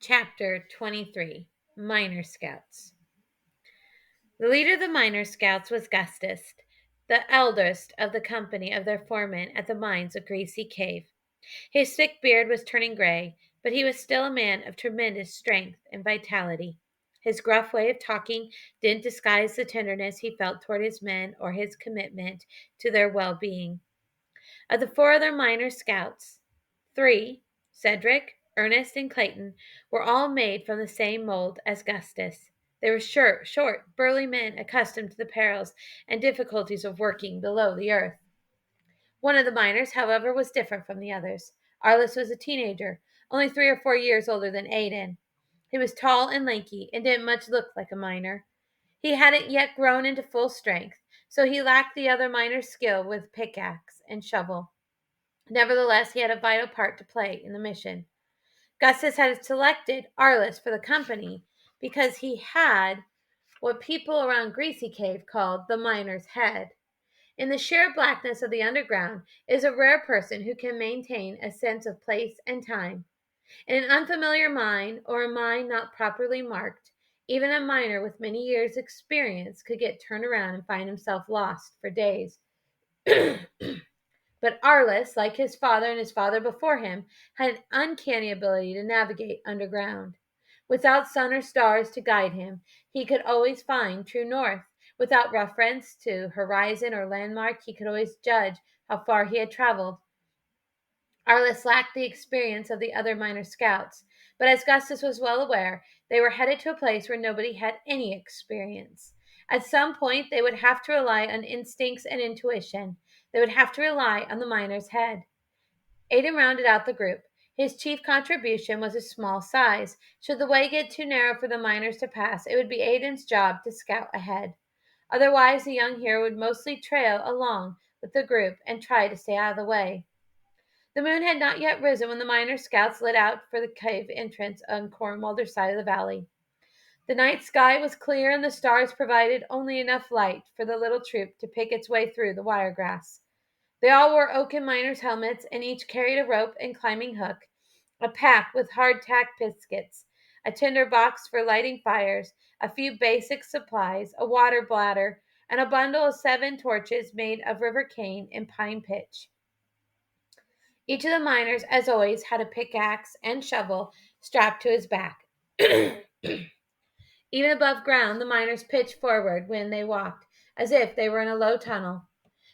Chapter 23 Miner Scouts. The leader of the Miner Scouts was Gustus, the eldest of the company of their foremen at the mines of Greasy Cave. His thick beard was turning gray, but he was still a man of tremendous strength and vitality. His gruff way of talking didn't disguise the tenderness he felt toward his men or his commitment to their well-being. Of the four other Miner Scouts, three, Cedric, Ernest, and Clayton, were all made from the same mold as Gustus. They were short, burly men accustomed to the perils and difficulties of working below the earth. One of the miners, however, was different from the others. Arliss was a teenager, only 3 or 4 years older than Aiden. He was tall and lanky and didn't much look like a miner. He hadn't yet grown into full strength, so he lacked the other miners' skill with pickaxe and shovel. Nevertheless, he had a vital part to play in the mission. Gustus had selected Arliss for the company because he had what people around Greasy Cave called the miner's head. In the sheer blackness of the underground is a rare person who can maintain a sense of place and time. In an unfamiliar mine or a mine not properly marked, even a miner with many years' experience could get turned around and find himself lost for days. But Arliss, like his father and his father before him, had an uncanny ability to navigate underground. Without sun or stars to guide him, he could always find true north. Without reference to horizon or landmark, he could always judge how far he had traveled. Arliss lacked the experience of the other minor scouts, but as Gustus was well aware, they were headed to a place where nobody had any experience. At some point, they would have to rely on instincts and intuition. They would have to rely on the miner's head. Aiden rounded out the group. His chief contribution was his small size. Should the way get too narrow for the miners to pass, it would be Aiden's job to scout ahead. Otherwise, the young hero would mostly trail along with the group and try to stay out of the way. The moon had not yet risen when the minor scouts lit out for the cave entrance on Cornwalder's side of the valley. The night sky was clear and the stars provided only enough light for the little troop to pick its way through the wiregrass. They all wore oaken miners' helmets and each carried a rope and climbing hook, a pack with hardtack biscuits, a tinder box for lighting fires, a few basic supplies, a water bladder, and a bundle of 7 torches made of river cane and pine pitch. Each of the miners, as always, had a pickaxe and shovel strapped to his back. Even above ground, the miners pitched forward when they walked, as if they were in a low tunnel.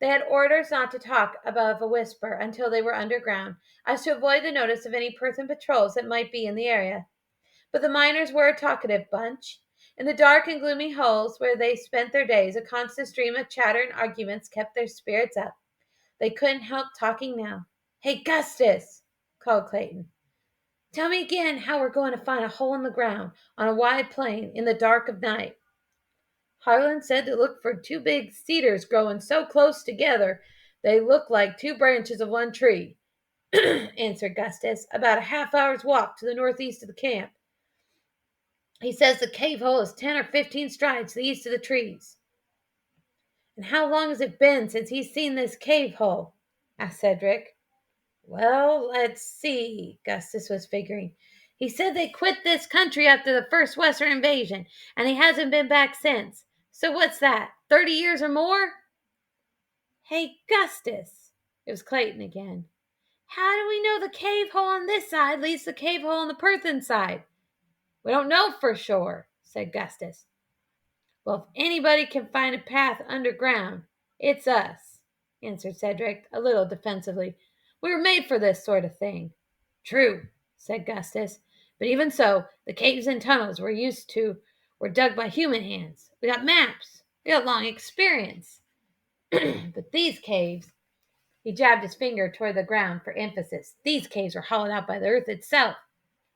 They had orders not to talk above a whisper until they were underground, as to avoid the notice of any person patrols that might be in the area. But the miners were a talkative bunch. In the dark and gloomy holes where they spent their days, a constant stream of chatter and arguments kept their spirits up. They couldn't help talking now. "Hey, Gustus," called Clayton. "Tell me again how we're going to find a hole in the ground on a wide plain in the dark of night." "Harlan said to look for 2 big cedars growing so close together they look like 2 branches of one tree," answered Gustus, "about a half-hour's walk to the northeast of the camp. He says the cave hole is 10 or 15 strides to the east of the trees." "And how long has it been since he's seen this cave hole?" asked Cedric. "Well, let's see," Gustus was figuring. "He said they quit this country after the first Western invasion, and he hasn't been back since. So what's that, 30 years or more?" "Hey, Gustus," it was Clayton again. "How do we know the cave hole on this side leads to the cave hole on the Perthen side?" "We don't know for sure," said Gustus. "Well, if anybody can find a path underground, it's us," answered Cedric, a little defensively. "We were made for this sort of thing." "True," said Gustus. "But even so, the caves and tunnels we're used to were dug by human hands. We got maps. We got long experience. But these caves," he jabbed his finger toward the ground for emphasis, "these caves were hollowed out by the earth itself,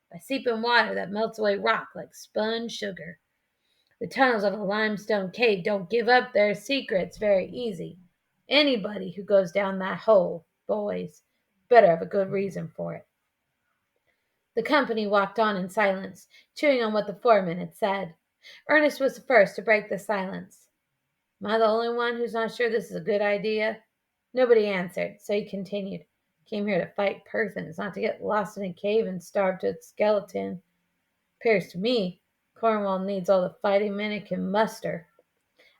by seeping water that melts away rock like spun sugar. The tunnels of a limestone cave don't give up their secrets very easy. Anybody who goes down that hole, boys, better have a good reason for it." The company walked on in silence, chewing on what the foreman had said. Ernest was the first to break the silence. "Am I the only one who's not sure this is a good idea?" Nobody answered, so he continued. "Came here to fight Perthens, not to get lost in a cave and starve to a skeleton." Appears to me Cornwall needs all the fighting men it can muster.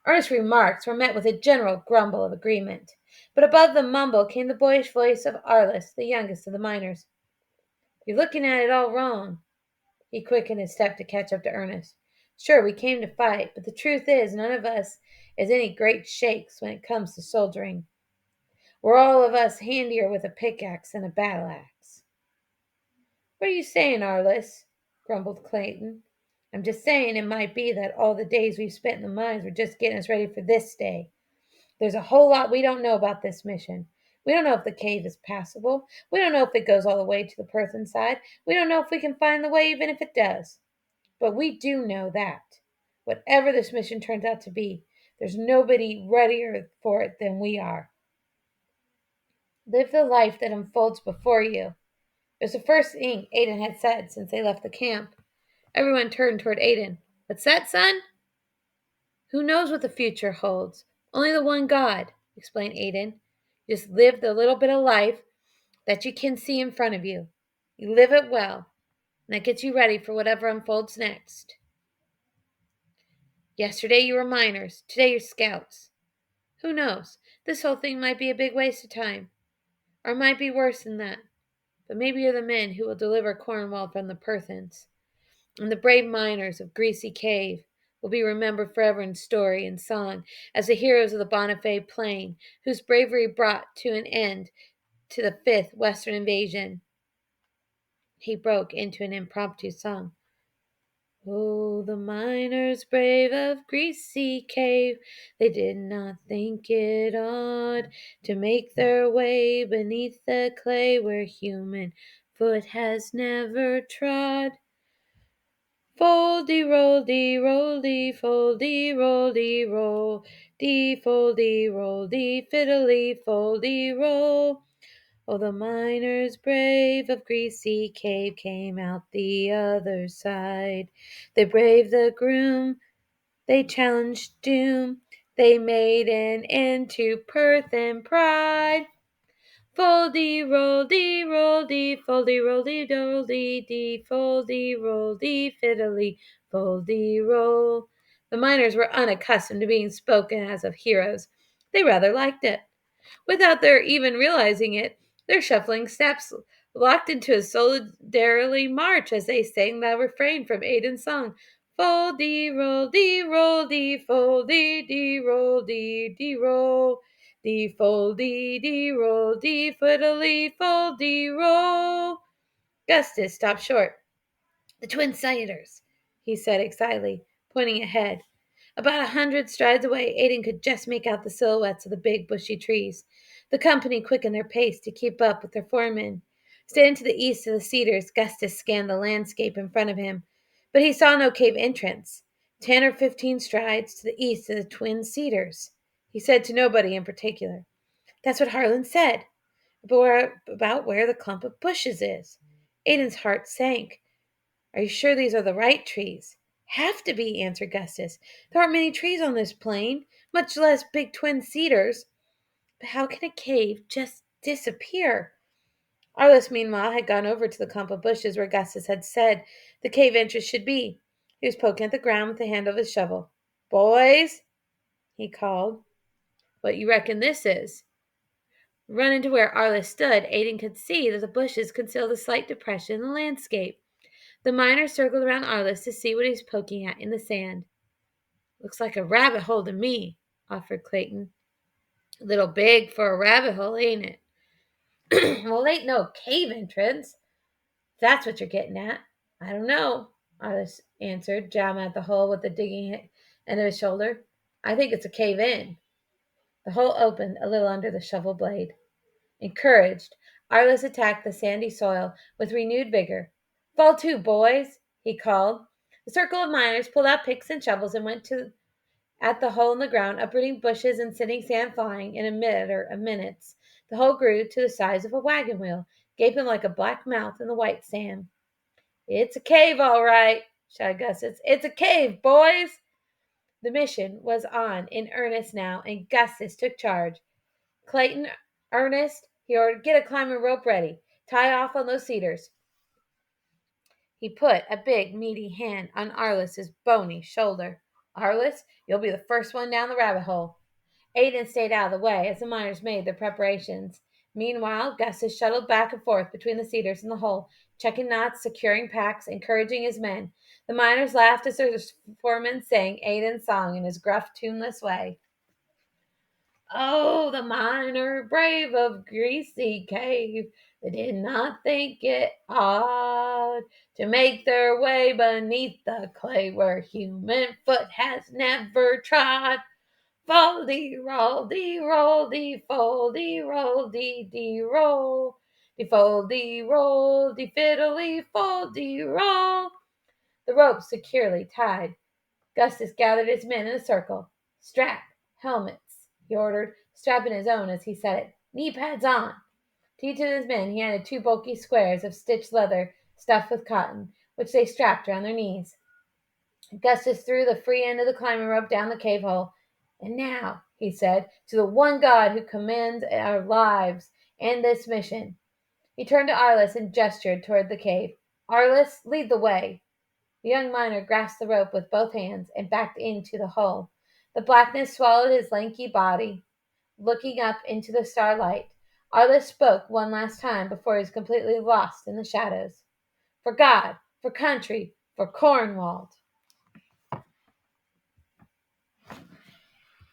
Ernest's remarks were met with a general grumble of agreement, but above the mumble came the boyish voice of Arliss, the youngest of the miners. You're looking at it all wrong. He quickened his step to catch up to Ernest. Sure, we came to fight, but the truth is none of us is any great shakes when it comes to soldiering. We're all of us handier with a pickaxe than a battle axe. What are you saying, Arliss? Grumbled Clayton. I'm just saying it might be that all the days we've spent in the mines were just getting us ready for this day. There's a whole lot we don't know about this mission. We don't know if the cave is passable. We don't know if it goes all the way to the Perthen side. We don't know if we can find the way even if it does. But we do know that, whatever this mission turns out to be, there's nobody readier for it than we are. Live the life that unfolds before you. It was the first thing Aiden had said since they left the camp. Everyone turned toward Aiden. What's that, son? Who knows what the future holds? Only the one God, explained Aiden. Just live the little bit of life that you can see in front of you. You live it well, and that gets you ready for whatever unfolds next. Yesterday you were miners, today you're scouts. Who knows? This whole thing might be a big waste of time. Or it might be worse than that. But maybe you're the men who will deliver Cornwall from the Perthens. And the brave miners of Greasy Cave will be remembered forever in story and song as the heroes of the Bonifay Plain, whose bravery brought to an end to the 5th Western Invasion. He broke into an impromptu song. Oh, the miners brave of Greasy Cave, they did not think it odd to make their way beneath the clay where human foot has never trod. Foldy, roldy, roldy, foldy, roldy, roll, dee, foldy, roldy, fiddly, foldy, roll. Oh, the miners brave of Greasy Cave came out the other side. They braved the gloom, they challenged doom, they made an end to Perth and pride. Foldy, roldy, roldy, foldy, roldy, doldy, dee, foldy, roldy, fiddly, foldy, roll. The miners were unaccustomed to being spoken as of heroes. They rather liked it. Without their even realizing it, their shuffling steps locked into a solidarily march as they sang the refrain from Aiden's song. Foldy, roll, dee, roll, dee, foldy, dee, roll, dee, roll. Dee, foldy, dee, roll, dee, fiddly, foldy, roll. Gustus stopped short. The twin satyrs, he said excitedly, pointing ahead. About 100 strides away, Aiden could just make out the silhouettes of the big, bushy trees. The company quickened their pace to keep up with their foremen. Standing to the east of the cedars, Gustus scanned the landscape in front of him, but he saw no cave entrance. 10 or 15 strides to the east of the twin cedars. He said to nobody in particular. That's what Harlan said, about where the clump of bushes is. Aiden's heart sank. Are you sure these are the right trees? Have to be, answered Gustus. There aren't many trees on this plain, much less big twin cedars. But how can a cave just disappear? Arliss, meanwhile, had gone over to the clump of bushes where Gustus had said the cave entrance should be. He was poking at the ground with the handle of his shovel. Boys, he called. What you reckon this is? Running to where Arliss stood, Aiden could see that the bushes concealed a slight depression in the landscape. The miner circled around Arliss to see what he was poking at in the sand. Looks like a rabbit hole to me, offered Clayton. A little big for a rabbit hole, ain't it? Well, it ain't no cave entrance. That's what you're getting at. I don't know, Arliss answered, jabbing at the hole with the digging end of his shoulder. I think it's a cave in. The hole opened a little under the shovel blade. Encouraged, Arliss attacked the sandy soil with renewed vigor. Fall to, boys, he called. The circle of miners pulled out picks and shovels and went at the hole in the ground, uprooting bushes and sending sand flying in a matter of minutes. The hole grew to the size of a wagon wheel, gaping like a black mouth in the white sand. It's a cave, all right, shouted Gustus. It's a cave, boys! The mission was on in earnest now, and Gustus took charge. Clayton, Ernest, he ordered, get a climbing rope ready. Tie off on those cedars. He put a big, meaty hand on Arliss's bony shoulder. Arliss, you'll be the first one down the rabbit hole. Aiden stayed out of the way as the miners made their preparations. Meanwhile, Gustus shuttled back and forth between the cedars and the hole, checking knots, securing packs, encouraging his men. The miners laughed as their foreman sang Aiden's song in his gruff, tuneless way. Oh, the miner brave of Greasy Cave, they did not think it odd to make their way beneath the clay where human foot has never trod. Foldy roll, dee roll, dee foldy roll, dee dee roll, dee foldy roll, dee fiddly foldy roll. The rope securely tied, Gustus gathered his men in a circle. Strap, helmets, he ordered, strapping his own as he said it. Knee pads on. To each of his men he handed 2 bulky squares of stitched leather stuffed with cotton, which they strapped around their knees. Gustus threw the free end of the climbing rope down the cave hole. And now, he said, to the one God who commands our lives and this mission. He turned to Arliss and gestured toward the cave. Arliss, lead the way. The young miner grasped the rope with both hands and backed into the hole. The blackness swallowed his lanky body. Looking up into the starlight, Arliss spoke one last time before he was completely lost in the shadows. For God, for country, for Cornwall.